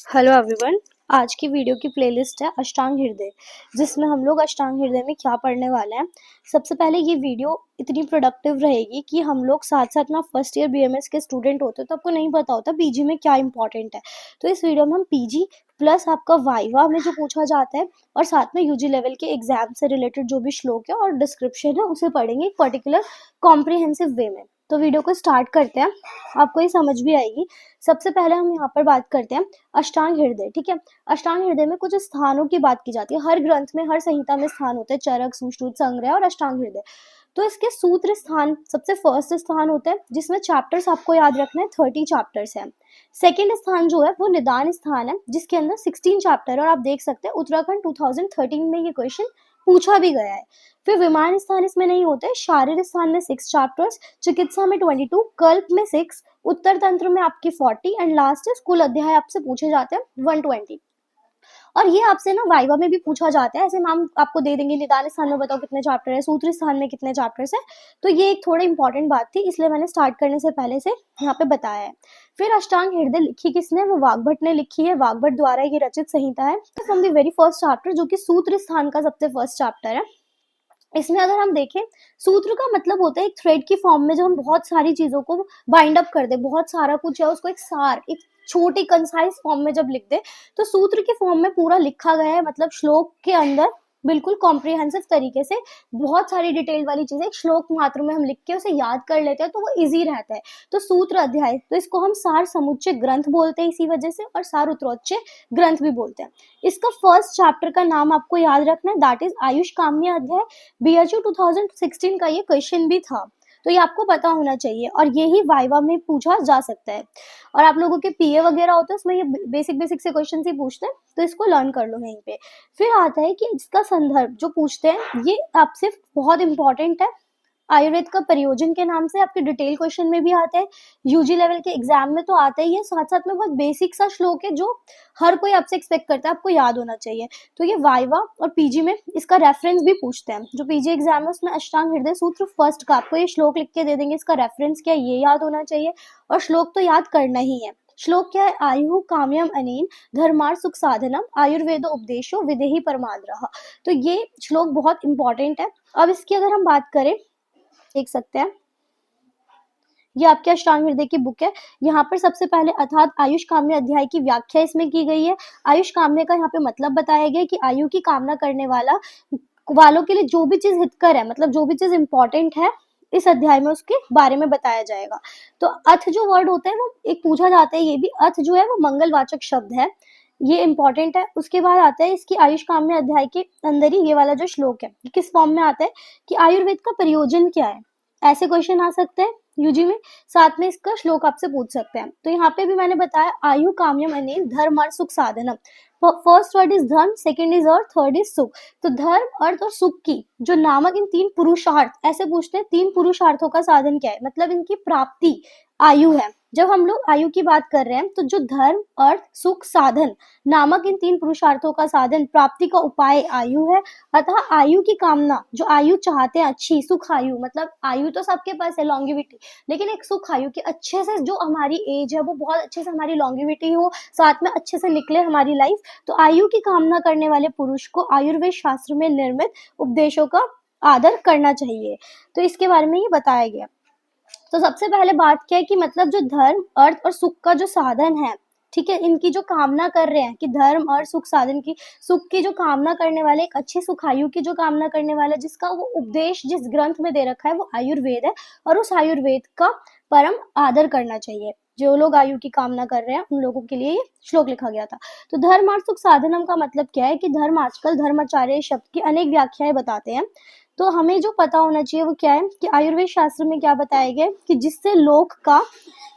Hello everyone. आज की video की प्लेलिस्ट है अष्टांग हृदय, जिसमें हम लोग अष्टांग हृदय में क्या पढ़ने वाले हैं। सबसे पहले ये वीडियो इतनी प्रोडक्टिव रहेगी कि हम लोग साथ साथ ना फर्स्ट ईयर बीएमएस के स्टूडेंट होते हैं तो आपको नहीं पता होता पीजी में क्या इंपॉर्टेंट है। तो इस वीडियो में हम पीजी प्लस आपका वाइवा में जो पूछा जाता है और साथ में यूजी लेवल के एग्जाम से रिलेटेड जो भी श्लोक है और डिस्क्रिप्शन है उसे पढ़ेंगे एक पर्टिकुलर कॉम्प्रिहेंसिव वे में। तो वीडियो को स्टार्ट करते हैं, आपको ये समझ भी आएगी। सबसे पहले हम यहाँ पर बात करते हैं अष्टांग हृदय। ठीक है, अष्टांग हृदय में कुछ स्थानों की बात की जाती है। हर ग्रंथ में, हर संहिता में स्थान होते हैं, चरक, सुश्रुत, संग्रह और अष्टांग हृदय। तो इसके सूत्र स्थान सबसे फर्स्ट स्थान होता है, जिसमें चैप्टर्स आपको याद रखना है 30 चैप्टर्स हैं। सेकेंड स्थान जो है वो निदान स्थान है, जिसके अंदर 16 चैप्टर है और आप देख सकते हैं उत्तराखंड 2013 में ये क्वेश्चन पूछा भी गया है। फिर विमान स्थान इसमें नहीं होते। शारीर स्थान में 6 चैप्टर्स, चिकित्सा में 22, कल्प में 6, उत्तर तंत्र में आपकी 40 एंड लास्ट इज कुल अध्याय आपसे पूछे जाते हैं 120। और ये आपसे ना वाइवा में भी पूछा जाता है, ऐसे मैम आपको दे देंगे निदान स्थान में बताओ कितने चैप्टर है, सूत्र स्थान में कितने चैप्टर्स है। तो ये एक थोड़ा इंपॉर्टेंट बात थी, इसलिए मैंने स्टार्ट करने से पहले से यहाँ पे बताया है। फिर अष्टांग हृदय लिखी किसने, वो वाग्भट ने लिखी है। वाग्भट द्वारा ये रचित संहिता है from the very first chapter, जो कि सूत्र स्थान का सबसे फर्स्ट चैप्टर है। इसमें अगर हम देखें, सूत्र का मतलब होता है एक थ्रेड की फॉर्म में जो हम बहुत सारी चीजों को बाइंड अप कर दे, बहुत सारा कुछ है उसको एक सार, एक छोटी कंसाइज फॉर्म में जब लिख दे तो सूत्र की फॉर्म में पूरा लिखा गया है। मतलब श्लोक के अंदर बिल्कुल कॉम्प्रिहेंसिव तरीके से बहुत सारी डिटेल वाली चीजें एक श्लोक मात्र में हम लिख के उसे याद कर लेते हैं तो वो इजी रहता है। तो सूत्र अध्याय, तो इसको हम सार समुच्चय ग्रंथ बोलते हैं इसी वजह से, और सार उत्तरोच्चय ग्रंथ भी बोलते हैं। इसका फर्स्ट चैप्टर का नाम आपको याद रखना है, दैट इज आयुष काम्य अध्याय। बीएचयू 2016 का ये क्वेश्चन भी था, तो ये आपको पता होना चाहिए और यही वाइवा में पूछा जा सकता है। और आप लोगों के पीए वगैरह होते हैं उसमें ये बेसिक बेसिक से क्वेश्चन ही पूछते हैं, तो इसको लर्न कर लो यहीं पे। फिर आता है कि इसका संदर्भ जो पूछते हैं ये आपसे बहुत इंपॉर्टेंट है। आयुर्वेद का प्रयोजन के नाम से आपके डिटेल क्वेश्चन में भी आते हैं, यूजी लेवल के एग्जाम में तो आता ही है, साथ साथ में बहुत बेसिक सा श्लोक है जो हर कोई आपसे एक्सपेक्ट करता है, आपको याद होना चाहिए। तो ये वाइवा और पीजी में इसका रेफरेंस भी पूछते हैं। जो पीजी एग्जाम है उसमें अष्टांग हृदय सूत्र फर्स्ट का आपको ये श्लोक लिख के दे देंगे, इसका रेफरेंस क्या ये याद होना चाहिए और श्लोक तो याद करना ही है। श्लोक क्या है, आयु काम्यम अनेन धर्मार सुख साधनम आयुर्वेदो उपदेशो विदेही परमाद्रह। तो ये श्लोक बहुत इंपॉर्टेंट है। अब इसकी अगर हम बात करें, देख सकते हैं ये आपके अष्टांग हृदय की बुक है। यहाँ पर सबसे पहले अर्थात आयुष काम्य अध्याय की व्याख्या इसमें की गई है। आयुष काम्य का यहाँ पे मतलब बताया गया कि आयु की कामना करने वालों के लिए जो भी चीज हितकर है, मतलब जो भी चीज इंपॉर्टेंट है इस अध्याय में उसके बारे में बताया जाएगा। तो अथ जो वर्ड होता है वो एक पूछा जाता है, ये भी अथ जो है वो मंगलवाचक शब्द है, ये इंपॉर्टेंट है। उसके बाद आता है इसकी आयुष काम्य अध्याय के अंदर ही ये वाला जो श्लोक है किस फॉर्म में आता है कि आयुर्वेद का प्रयोजन क्या है, ऐसे क्वेश्चन आ सकते हैं यूजी में। साथ में इसका श्लोक आपसे पूछ सकते हैं। तो यहाँ पे भी मैंने बताया आयु काम्यम अनेन धर्म अर्थ सुख साधनम। फर्स्ट वर्ड इज धर्म, second is earth, third is सुख। तो धर्म, अर्थ और सुख की जो नामक इन 3 पुरुषार्थ, ऐसे पूछते हैं 3 पुरुषार्थों का साधन क्या है, मतलब इनकी प्राप्ति आयु है। जब हम लोग आयु की बात कर रहे हैं तो जो धर्म, अर्थ, सुख, साधन नामक इन 3 पुरुषार्थों का साधन, प्राप्ति का उपाय आयु है। अतः आयु की कामना, जो आयु चाहते हैं अच्छी सुख आयु, मतलब आयु तो सबके पास है लॉन्गिविटी, लेकिन एक सुख आयु की अच्छे से जो हमारी एज है वो बहुत अच्छे से हमारी लॉन्गिविटी हो, साथ में अच्छे से निकले हमारी लाइफ, तो आयु की कामना करने वाले पुरुष को आयुर्वेद शास्त्र में निर्मित उपदेशों का आदर करना चाहिए। तो इसके बारे में ये बताया गया। तो सबसे पहले बात क्या है कि मतलब जो धर्म, अर्थ और सुख का जो साधन है, ठीक है, इनकी जो कामना कर रहे हैं कि धर्म और सुख साधन की, सुख की जो कामना करने वाले, एक अच्छी सुखायु की जो कामना करने वाले, जिसका वो उपदेश जिस ग्रंथ में दे रखा है वो आयुर्वेद है, और उस आयुर्वेद का परम आदर करना चाहिए। जो लोग आयु की कामना कर रहे हैं उन लोगों के लिए ये श्लोक लिखा गया था। तो धर्म और सुख साधनम का मतलब क्या है कि धर्म आजकल धर्माचार्य शब्द की अनेक व्याख्याएं बताते हैं, तो हमें जो पता होना चाहिए वो क्या है कि आयुर्वेद शास्त्र में क्या बताया गया कि जिससे लोक का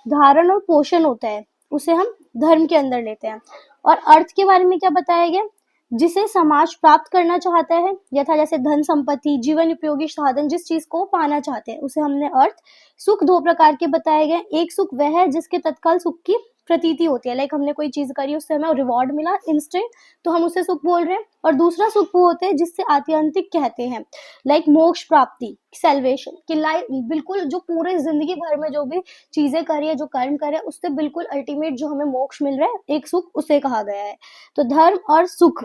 धारण और पोषण होता है उसे हम धर्म के अंदर लेते हैं। और अर्थ के बारे में क्या बताया गया, जिसे समाज प्राप्त करना चाहता है, यथा जैसे धन संपत्ति, जीवन उपयोगी साधन, जिस चीज को पाना चाहते हैं उसे हमने अर्थ। सुख 2 प्रकार के बताए गए, एक सुख वह है जिसके तत्काल सुख की प्रतीति होती है, लाइक हमने कोई चीज़ करी उससे हमें रिवॉर्ड मिला इंस्टेंट, तो हम उसे सुख बोल रहे हैं। और दूसरा सुख वो होते हैं जिससे आत्यंतिक कहते हैं, लाइक मोक्ष प्राप्ति, सेल्वेशन, कि लाइफ बिल्कुल जो पूरे जिंदगी भर में जो भी चीजें करी है, जो कर्म करे, उससे बिल्कुल अल्टीमेट जो हमें मोक्ष मिल रहा है, एक सुख, उसे कहा गया है। तो धर्म और सुख,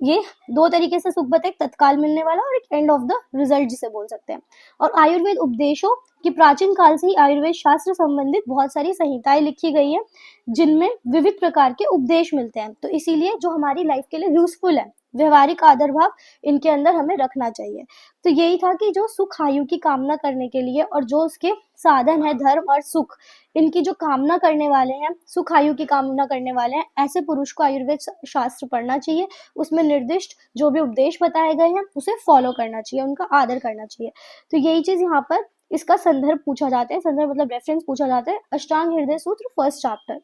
ये दो तरीके से सुख बताए, एक तत्काल मिलने वाला और एक एंड ऑफ द रिजल्ट जिसे बोल सकते हैं। और आयुर्वेद उपदेशों कि प्राचीन काल से ही आयुर्वेद शास्त्र संबंधित बहुत सारी संहिताएं लिखी गई है जिनमें विविध प्रकार के उपदेश मिलते हैं। तो इसीलिए जो हमारी लाइफ के लिए यूजफुल है, व्यवहारिक आदर भाव इनके अंदर हमें रखना चाहिए। तो यही था कि जो सुख आयु की कामना करने के लिए और जो उसके साधन है धर्म और सुख, इनकी जो कामना करने वाले हैं, सुख आयु की कामना करने वाले हैं, ऐसे पुरुष को आयुर्वेद शास्त्र पढ़ना चाहिए। उसमें निर्दिष्ट जो भी उपदेश बताए गए हैं उसे फॉलो करना चाहिए, उनका आदर करना चाहिए। तो यही चीज यहाँ पर इसका संदर्भ पूछा जाता है, संदर्भ मतलब रेफरेंस पूछा जाता है, अष्टांग हृदय सूत्र फर्स्ट चैप्टर।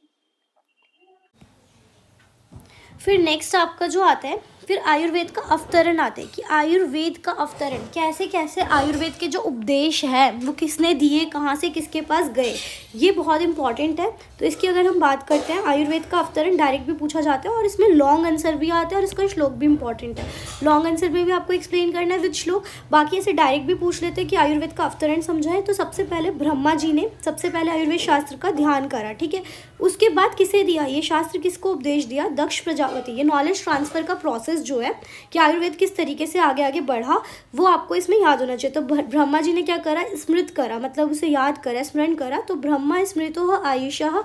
फिर नेक्स्ट आपका जो आता है, फिर आयुर्वेद का अवतरण आता है कि आयुर्वेद का अवतरण कैसे कैसे आयुर्वेद के जो उपदेश है वो किसने दिए, कहाँ से किसके पास गए, ये बहुत इंपॉर्टेंट है। तो इसकी अगर हम बात करते हैं, आयुर्वेद का अवतरण डायरेक्ट भी पूछा जाता है और इसमें लॉन्ग आंसर भी आता है और इसका श्लोक भी इंपॉर्टेंट है। लॉन्ग आंसर में भी आपको एक्सप्लेन करना है विद श्लोक, बाकी ऐसे डायरेक्ट भी पूछ लेते हैं कि आयुर्वेद का अवतरण समझाएं। तो सबसे पहले ब्रह्मा जी ने सबसे पहले आयुर्वेद शास्त्र का ध्यान करा, ठीक है। उसके बाद किसे दिया ये शास्त्र, किसको उपदेश दिया, दक्ष प्रजापति। ये नॉलेज ट्रांसफर का प्रोसेस जो है कि आयुर्वेद किस तरीके से आगे आगे बढ़ा, वो आपको इसमें याद होना चाहिए। तो ब्रह्मा जी ने क्या करा, स्मृत करा, मतलब उसे याद करा, स्मरण करा। तो ब्रह्मा स्मृतो आयुषः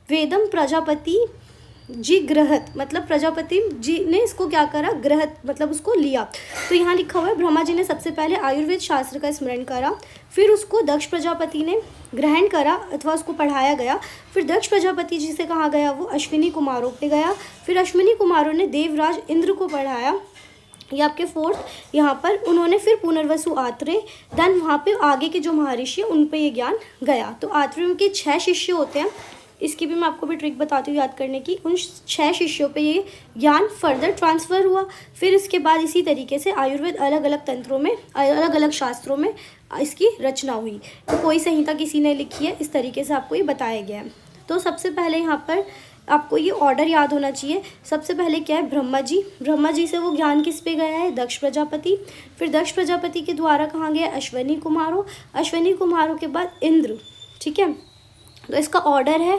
वेदम प्रजापति जी ग्रहत, मतलब प्रजापति जी ने इसको क्या करा, ग्रहत मतलब उसको लिया। तो यहाँ लिखा हुआ है ब्रह्मा जी ने सबसे पहले आयुर्वेद शास्त्र का स्मरण करा, फिर उसको दक्ष प्रजापति ने ग्रहण करा अथवा उसको पढ़ाया गया। फिर दक्ष प्रजापति जी से कहा गया वो अश्विनी कुमारों पे गया, फिर अश्विनी कुमारों ने देवराज इंद्र को पढ़ाया, ये आपके फोर्थ यहाँ पर उन्होंने फिर पुनर्वसु आत्रेय, देन वहाँ पे आगे के जो महर्षि है उन पे ये ज्ञान गया। तो आत्रेय के 6 शिष्य होते हैं, इसकी भी मैं आपको भी ट्रिक बताती हूँ याद करने की। उन 6 शिष्यों पे ये ज्ञान फर्दर ट्रांसफ़र हुआ। फिर इसके बाद इसी तरीके से आयुर्वेद अलग अलग तंत्रों में, अलग अलग शास्त्रों में इसकी रचना हुई। तो कोई संहिता किसी ने लिखी है, इस तरीके से आपको ये बताया गया है। तो सबसे पहले यहाँ पर आपको ये ऑर्डर याद होना चाहिए। सबसे पहले क्या है, ब्रह्मा जी, ब्रह्मा जी से वो ज्ञान किस पे गया है, दक्ष प्रजापति। फिर दक्ष प्रजापति के द्वारा कहाँ गया, अश्विनी कुमारों, अश्विनी कुमारों के बाद इंद्र, ठीक है। तो इसका ऑर्डर है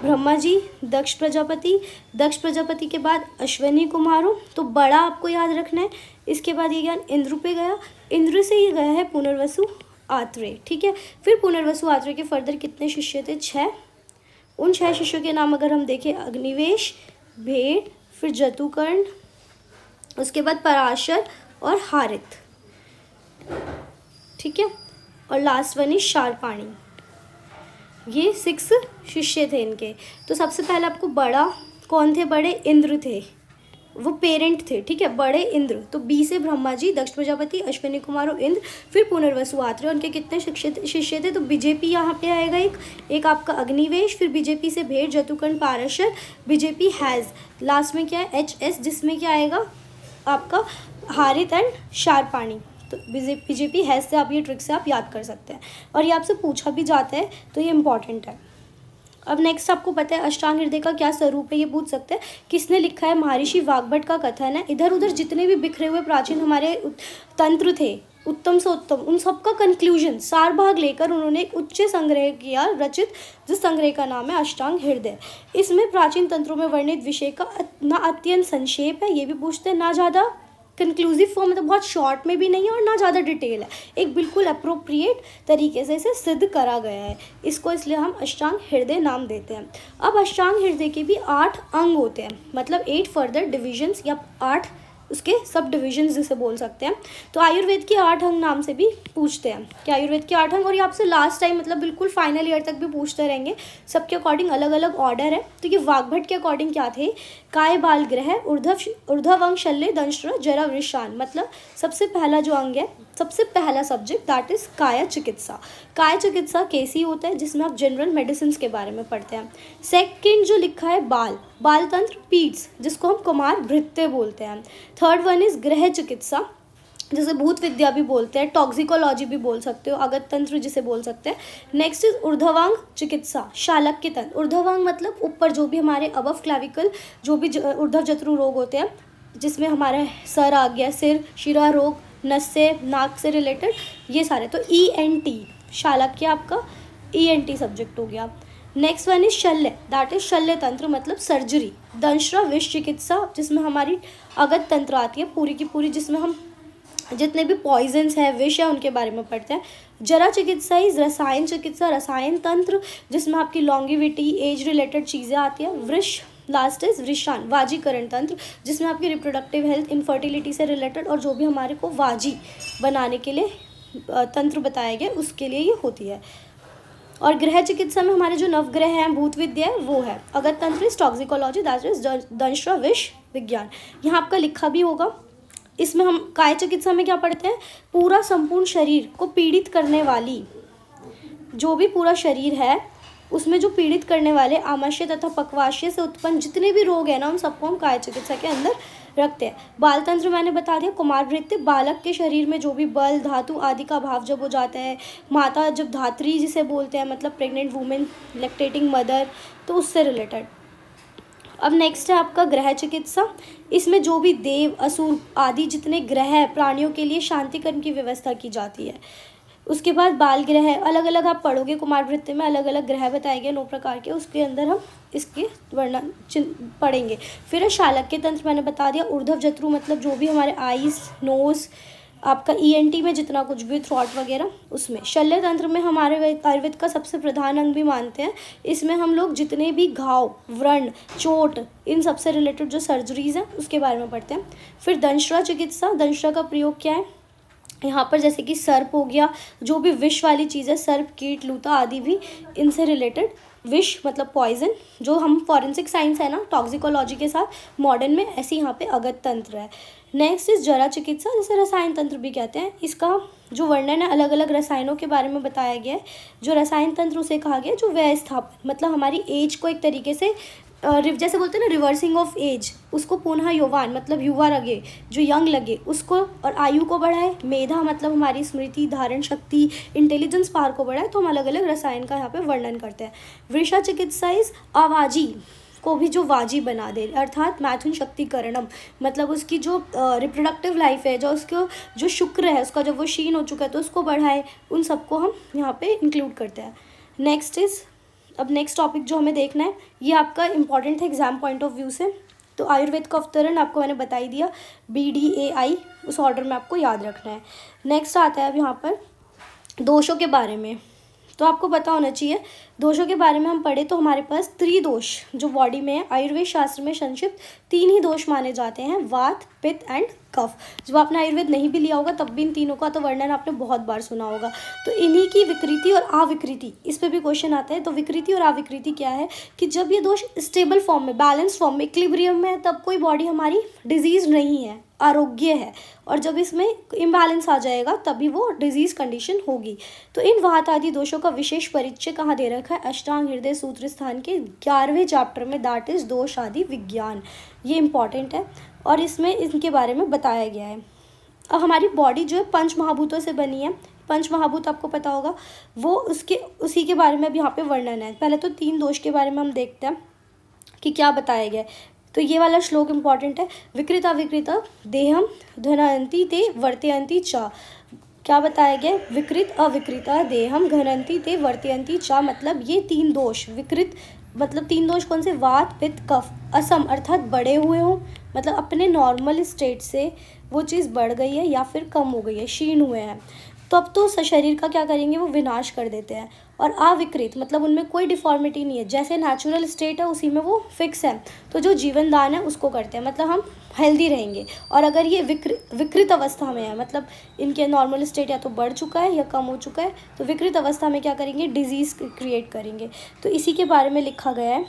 ब्रह्मा जी, दक्ष प्रजापति, दक्ष प्रजापति के बाद अश्विनी कुमारों, तो बड़ा आपको याद रखना है। इसके बाद ये ज्ञान इंद्र पे गया, इंद्र से ये गया है पुनर्वसु आत्रेय, ठीक है। फिर पुनर्वसु आत्रेय के फर्दर कितने शिष्य थे, 6। उन 6 शिष्यों के नाम अगर हम देखें, अग्निवेश, भेड़, फिर जतुकर्ण, उसके बाद पराशर और हारित, ठीक है। और लास्ट वन इज शार्पाणी। ये 6 शिष्य थे इनके। तो सबसे पहले आपको बड़ा कौन थे, बड़े इंद्र थे, वो पेरेंट थे, ठीक है, बड़े इंद्र। तो बी से ब्रह्मा जी, दक्ष प्रजापति, अश्विनी कुमार और इंद्र, फिर पुनर्वसु आत्रेय। उनके कितने शिष्य थे, तो बीजेपी यहाँ पे आएगा एक आपका अग्निवेश, फिर बीजेपी से भेड़, जतुकर्ण, पारशर, बीजेपी हैज़, लास्ट में क्या है HS, जिसमें क्या आएगा आपका हारित एंड शार्पाणी। तो बीजेपी हैज़ से आप ये ट्रिक से आप याद कर सकते हैं और ये आपसे पूछा भी जाता है, तो ये इंपॉर्टेंट है। अब नेक्स्ट आपको पता है अष्टांग हृदय का क्या स्वरूप है, ये पूछ सकते हैं। किसने लिखा है, महर्षि वाग्भट का कथन है। इधर उधर जितने भी बिखरे हुए प्राचीन हमारे तंत्र थे, उत्तम से उत्तम, उन सबका कंक्लूजन, सार भाग लेकर उन्होंने एक उच्च संग्रह किया, रचित, जिस संग्रह का नाम है अष्टांग हृदय। इसमें प्राचीन तंत्रों में वर्णित विषय का ना अत्यंत संक्षेप है, ये भी पूछते हैं, ना ज़्यादा कंक्लूसिव फॉर्म, मतलब बहुत शॉर्ट में भी नहीं है और ना ज़्यादा डिटेल है, एक बिल्कुल अप्रोप्रिएट तरीके से इसे सिद्ध करा गया है। इसको इसलिए हम अष्टांग हृदय नाम देते हैं। अब अष्टांग हृदय के भी 8 अंग होते हैं, मतलब 8 फर्दर डिविजन्स या 8 उसके सब डिविजन्स जिसे बोल सकते हैं। तो आयुर्वेद के 8 अंग नाम से भी पूछते हैं कि आयुर्वेद के 8 अंग, और ये आपसे लास्ट टाइम मतलब बिल्कुल फाइनल ईयर तक भी पूछते रहेंगे। सबके अकॉर्डिंग अलग अलग ऑर्डर है। तो ये वाग्भट के अकॉर्डिंग क्या थे, काय बाल ग्रह, ऊर्ध्व अंग शल्य, दंष्ट्र, जरा वृषान, मतलब सबसे पहला जो अंग है, सबसे पहला सब्जेक्ट दैट इज काया चिकित्सा। काय चिकित्सा केसी होता है, जिसमें आप जनरल मेडिसिन के बारे में पढ़ते हैं। सेकंड जो लिखा है बाल तंत्र, पीड्स, जिसको हम कुमार भृत्य बोलते हैं। थर्ड वन इज गृह चिकित्सा, जैसे भूत विद्या भी बोलते हैं, टॉक्सिकोलॉजी भी बोल सकते हो, अगत तंत्र जिसे बोल सकते हैं। नेक्स्ट इज ऊर्ध्वांग चिकित्सा, शालक्य तंत्र। ऊर्ध्वांग मतलब ऊपर, जो भी हमारे अबव क्लैविकल जो भी ऊर्ध्व जत्रु रोग होते हैं, जिसमें हमारा सर आ गया, सिर, शिरा रोग, नस से, नाक से रिलेटेड, ये सारे। तो ENT, शालक्य आपका ENT सब्जेक्ट हो गया। नेक्स्ट वन इज शल्य, दैट इज शल्य तंत्र मतलब सर्जरी। दंश्रा विष चिकित्सा, जिसमें हमारी अगत तंत्र आती है पूरी की पूरी, जिसमें हम जितने भी पॉइजन्स है, विष है, उनके बारे में पढ़ते हैं। जरा चिकित्सा इज रसायन चिकित्सा, रसायन तंत्र, जिसमें आपकी लॉन्गिविटी, एज रिलेटेड चीज़ें आती हैं। वृष, लास्ट इज वृषान, वाजीकरण तंत्र, जिसमें आपकी रिप्रोडक्टिव हेल्थ, इनफर्टिलिटी से रिलेटेड और जो भी हमारे को वाजी बनाने के लिए तंत्र बताया गया, उसके लिए ये होती है। और गृह चिकित्सा में हमारे जो नवग्रह हैं, भूत विद्या है, वो है। अगत तंत्र इज टॉक्सिकोलॉजी, दैट इज दंश्रा विष विज्ञान। यहाँ आपका लिखा भी होगा। इसमें हम काय चिकित्सा में क्या पढ़ते हैं, पूरा संपूर्ण शरीर को पीड़ित करने वाली, जो भी पूरा शरीर है उसमें जो पीड़ित करने वाले आमाशय तथा पक्वाशय से उत्पन्न जितने भी रोग हैं ना, उन सबको हम काय चिकित्सा के अंदर रखते हैं। बाल तंत्र मैंने बता दिया, कुमार भृत्य, बालक के शरीर में जो भी बल, धातु आदि का अभाव जब हो जाता है, माता जब धात्री जिसे बोलते हैं, मतलब प्रेग्नेंट वुमेन, लैक्टेटिंग मदर, तो उससे रिलेटेड। अब नेक्स्ट है आपका ग्रह चिकित्सा। इसमें जो भी देव, असुर आदि जितने ग्रह हैं, प्राणियों के लिए शांतिकरण की व्यवस्था की जाती है। उसके बाद बाल ग्रह, अलग अलग आप पढ़ोगे, कुमार वृत्ति में अलग अलग ग्रह बताए गए 9 प्रकार के, उसके अंदर हम इसके वर्णन पढ़ेंगे। फिर है शालक्य तंत्र, मैंने बता दिया। ऊर्ध्व जत्रु मतलब जो भी हमारे आईज, नोज, आपका ENT में जितना कुछ भी, थ्रॉट वगैरह, उसमें। शल्य तंत्र में हमारे आयुर्वेद का सबसे प्रधान अंग भी मानते हैं। इसमें हम लोग जितने भी घाव, व्रण, चोट, इन सबसे रिलेटेड जो सर्जरीज हैं उसके बारे में पढ़ते हैं। फिर दंश्रा चिकित्सा, दंश्रा का प्रयोग क्या है, यहाँ पर जैसे कि सर्प हो गया, जो भी विष वाली चीज़ है, सर्प, कीट, लूता आदि भी इनसे रिलेटेड। विष मतलब पॉइजन, जो हम फॉरेंसिक साइंस है ना, टॉक्सिकोलॉजी के साथ मॉडर्न में, ऐसे यहाँ पे अगत तंत्र है। नेक्स्ट इज जरा चिकित्सा, जिसे रसायन तंत्र भी कहते हैं। इसका जो वर्णन है, अलग अलग रसायनों के बारे में बताया गया है। जो रसायन तंत्र उसे कहा गया जो व्यय स्थापन, मतलब हमारी एज को एक तरीके से जैसे बोलते हैं ना, रिवर्सिंग ऑफ एज, उसको पुनः यौवन मतलब युवा लगे, जो यंग लगे उसको, और आयु को बढ़ाए। मेधा मतलब हमारी स्मृति, धारण शक्ति, इंटेलिजेंस पावर को बढ़ाए। तो हम अलग अलग रसायन का यहाँ पे वर्णन करते हैं। वृषा चिकित्सा इज आवाजी को भी जो वाजी बना दे, अर्थात मैथुन शक्तिकरणम, मतलब उसकी जो रिप्रोडक्टिव लाइफ है, जो उसको जो शुक्र है उसका, जब वो क्षीण हो चुका है तो उसको बढ़ाए। उन सबको हम यहाँ पे इंक्लूड करते हैं। नेक्स्ट इज, अब नेक्स्ट टॉपिक जो हमें देखना है, ये आपका इंपॉर्टेंट है एग्जाम पॉइंट ऑफ व्यू से। तो आयुर्वेद का अवतरण आपको मैंने बता ही दिया, BDAI, उस ऑर्डर में आपको याद रखना है। नेक्स्ट आता है अब यहाँ पर दोषों के बारे में। तो आपको पता होना चाहिए, दोषों के बारे में हम पढ़े तो हमारे पास त्रिदोष जो बॉडी में है, आयुर्वेद शास्त्र में संक्षिप्त 3 ही दोष माने जाते हैं, वात, पित्त एंड कफ। जब आपने आयुर्वेद नहीं भी लिया होगा तब भी इन तीनों का तो वर्णन आपने बहुत बार सुना होगा। तो इन्हीं की विकृति और अविकृति, इस पर भी क्वेश्चन आता है। तो विकृति और अविकृति क्या है कि जब ये दोष स्टेबल फॉर्म में, बैलेंस फॉर्म में, इक्विलिब्रियम में है, तब कोई बॉडी हमारी डिजीज नहीं है, आरोग्य है। और जब इसमें इम्बैलेंस आ जाएगा तभी वो डिजीज कंडीशन होगी। तो इन वात आदि दोषों का विशेष परिचय कहाँ दे रखा है, अष्टांग हृदय सूत्र स्थान के 11वें चैप्टर में, दैट इज दोष आदि विज्ञान। ये इंपॉर्टेंट है और इसमें इनके बारे में बताया गया है। अब हमारी बॉडी जो है 5 महाभूतों से बनी है। 5 महाभूत आपको पता होगा, वो उसी के बारे में अब यहाँ पे वर्णन है। पहले तो 3 दोष के बारे में हम देखते हैं कि क्या बताया गया है। तो ये वाला श्लोक इंपॉर्टेंट है, विकृत अविकृत देहम धनंती ते वर्तयंती च। क्या बताया गया, विकृत अविकृत देहम घनंती ते वर्तयंती च, मतलब ये 3 दोष, विकृत मतलब 3 दोष कौन से, वात, पित्त, कफ। असम अर्थात बढ़े हुए हों, मतलब अपने नॉर्मल स्टेट से वो चीज़ बढ़ गई है या फिर कम हो गई है, क्षीण हुए हैं, तो अब तो शरीर का क्या करेंगे, वो विनाश कर देते हैं। और अविकृत मतलब उनमें कोई डिफॉर्मिटी नहीं है, जैसे नेचुरल स्टेट है उसी में वो फिक्स है, तो जो जीवन दान है उसको करते हैं, मतलब हम हेल्दी रहेंगे। और अगर ये विकृत अवस्था में है, मतलब इनके नॉर्मल स्टेट या तो बढ़ चुका है या कम हो चुका है, तो विकृत अवस्था में क्या करेंगे, डिजीज़ क्रिएट करेंगे। तो इसी के बारे में लिखा गया है।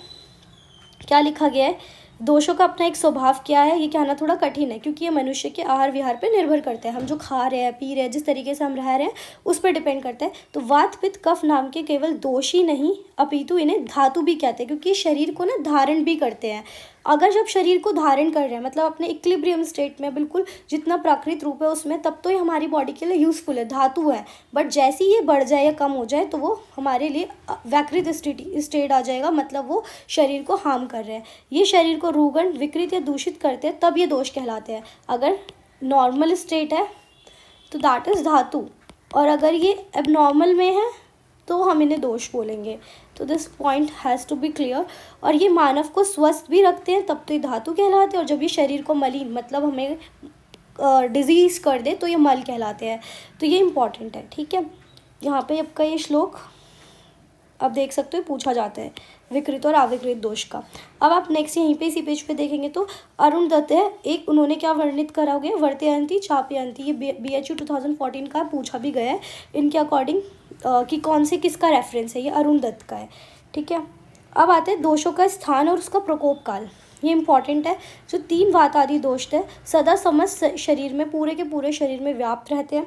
क्या लिखा गया है, दोषों का अपना एक स्वभाव क्या है, ये कहना थोड़ा कठिन है क्योंकि ये मनुष्य के आहार विहार पे निर्भर करते हैं। हम जो खा रहे हैं, पी रहे हैं, जिस तरीके से हम रह रहे हैं उस पर डिपेंड करता है। तो वात, पित्त, कफ नाम के केवल दोष ही नहीं अपितु इन्हें धातु भी कहते हैं, क्योंकि शरीर को ना धारण भी करते हैं। अगर जब शरीर को धारण कर रहे हैं मतलब अपने इक्विलिब्रियम स्टेट में बिल्कुल जितना प्राकृत रूप है उसमें, तब तो ये हमारी बॉडी के लिए यूज़फुल है, धातु है। बट जैसे ही ये बढ़ जाए या कम हो जाए तो वो हमारे लिए वैकृत स्टेट आ जाएगा, मतलब वो शरीर को हार्म कर रहे हैं। ये शरीर को रुग्ण, विकृत या दूषित करते हैं, तब ये दोष कहलाते हैं। अगर नॉर्मल स्टेट है तो दैट इज़ धातु, और अगर ये एबनॉर्मल में है तो हम इन्हें दोष बोलेंगे। तो this point has to be clear. और ये मानव को स्वस्थ भी रखते हैं, तब तो ये धातु कहलाते हैं, और जब ये शरीर को मलिन मतलब हमें डिजीज़ कर दे तो ये मल कहलाते हैं। तो ये इम्पॉर्टेंट है, ठीक है। यहाँ पे आपका ये श्लोक अब देख सकते हो पूछा जाता है विकृत और अविकृत दोष का। अब आप नेक्स्ट यहीं पे इसी पेज पे देखेंगे तो अरुण दत्त है एक, उन्होंने क्या वर्णित करा हो गया, वर्तयंती चापयंती, ये BHU 2014 का पूछा भी गया है इनके अकॉर्डिंग कि कौन से किसका रेफरेंस है, ये अरुण दत्त का है, ठीक है। अब आते हैं दोषों का स्थान और उसका प्रकोप काल। ये इंपॉर्टेंट है। जो 3 वात आदि दोष थे सदा समस्त शरीर में, पूरे के पूरे शरीर में व्याप्त रहते हैं।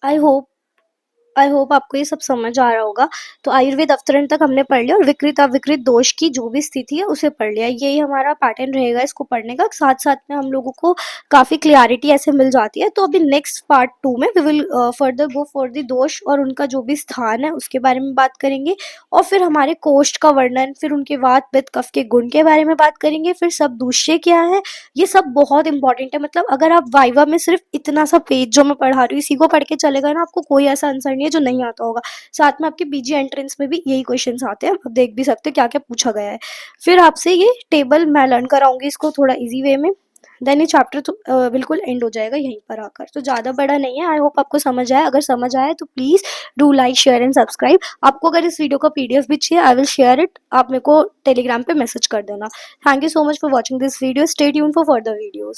आई होप आपको ये सब समझ आ रहा होगा। तो आयुर्वेद अवतरण तक हमने पढ़ लिया और विकृत अविकृत दोष की जो भी स्थिति है उसे पढ़ लिया। यही हमारा पैटर्न रहेगा इसको पढ़ने का। साथ साथ में हम लोगों को काफ़ी क्लियरिटी ऐसे मिल जाती है। तो अभी नेक्स्ट पार्ट 2 में we will further go for the दोष और उनका जो भी स्थान है उसके बारे में बात करेंगे, और फिर हमारे कोष्ठ का वर्णन, फिर उनके वात पित्त कफ के गुण के बारे में बात करेंगे, फिर सब दूष्य क्या है। ये सब बहुत इंपॉर्टेंट है। मतलब अगर आप वाइवा में सिर्फ इतना सा पेज जो मैं पढ़ा रही हूँ इसी को पढ़ के चले गए ना, आपको कोई ऐसा आंसर नहीं है जो नहीं आता होगा। साथ में आपके बीजी एंट्रेंस में भी यही क्वेश्चंस आते हैं, आप देख भी सकते हो क्या क्या पूछा गया है। फिर आपसे ये टेबल मैं लर्न कराऊंगी इसको थोड़ा इजी वे में, देन ये चैप्टर तो बिल्कुल एंड हो जाएगा यहीं पर आकर। तो ज़्यादा बड़ा नहीं है। आई होप आपको समझ आया। अगर समझ आया तो please do like share and subscribe. आपको अगर इस वीडियो का PDF भी चाहिए, आई विल शेयर इट, आप मेरे को टेलीग्राम पे मैसेज कर देना। Thank you so much for watching this video. Stay tuned for further videos.